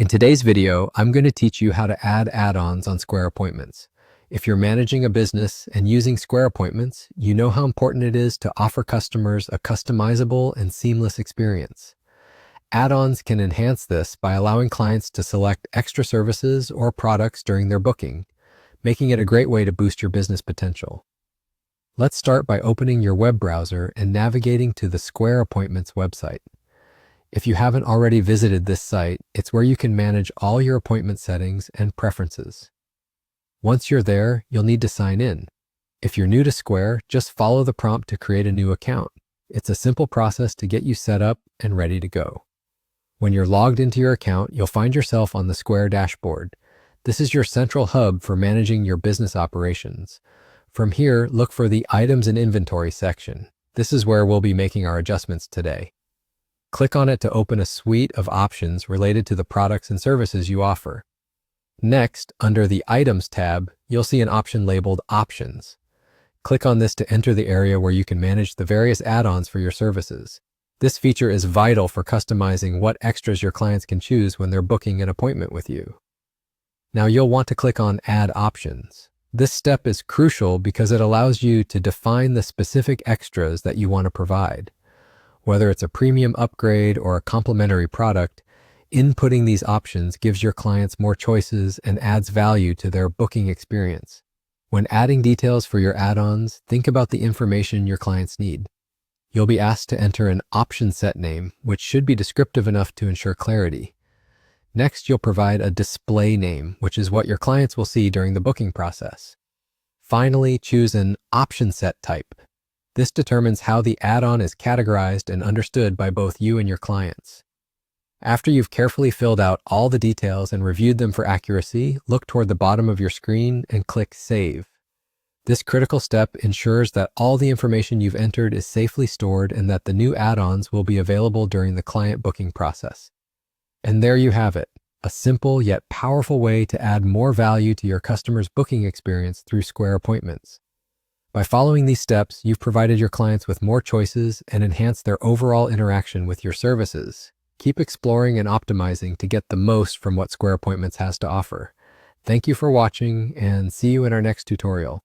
In today's video, I'm going to teach you how to add add-ons on Square Appointments. If you're managing a business and using Square Appointments, you know how important it is to offer customers a customizable and seamless experience. Add-ons can enhance this by allowing clients to select extra services or products during their booking, making it a great way to boost your business potential. Let's start by opening your web browser and navigating to the Square Appointments website. If you haven't already visited this site, it's where you can manage all your appointment settings and preferences. Once you're there, you'll need to sign in. If you're new to Square, just follow the prompt to create a new account. It's a simple process to get you set up and ready to go. When you're logged into your account, you'll find yourself on the Square dashboard. This is your central hub for managing your business operations. From here, look for the Items and Inventory section. This is where we'll be making our adjustments today. Click on it to open a suite of options related to the products and services you offer. Next, under the Items tab, you'll see an option labeled Options. Click on this to enter the area where you can manage the various add-ons for your services. This feature is vital for customizing what extras your clients can choose when they're booking an appointment with you. Now you'll want to click on Add Options. This step is crucial because it allows you to define the specific extras that you want to provide. Whether it's a premium upgrade or a complimentary product, inputting these options gives your clients more choices and adds value to their booking experience. When adding details for your add-ons, think about the information your clients need. You'll be asked to enter an option set name, which should be descriptive enough to ensure clarity. Next, you'll provide a display name, which is what your clients will see during the booking process. Finally, choose an option set type. This determines how the add-on is categorized and understood by both you and your clients. After you've carefully filled out all the details and reviewed them for accuracy, look toward the bottom of your screen and click Save. This critical step ensures that all the information you've entered is safely stored and that the new add-ons will be available during the client booking process. And there you have it, a simple yet powerful way to add more value to your customers' booking experience through Square Appointments. By following these steps, you've provided your clients with more choices and enhanced their overall interaction with your services. Keep exploring and optimizing to get the most from what Square Appointments has to offer. Thank you for watching and see you in our next tutorial.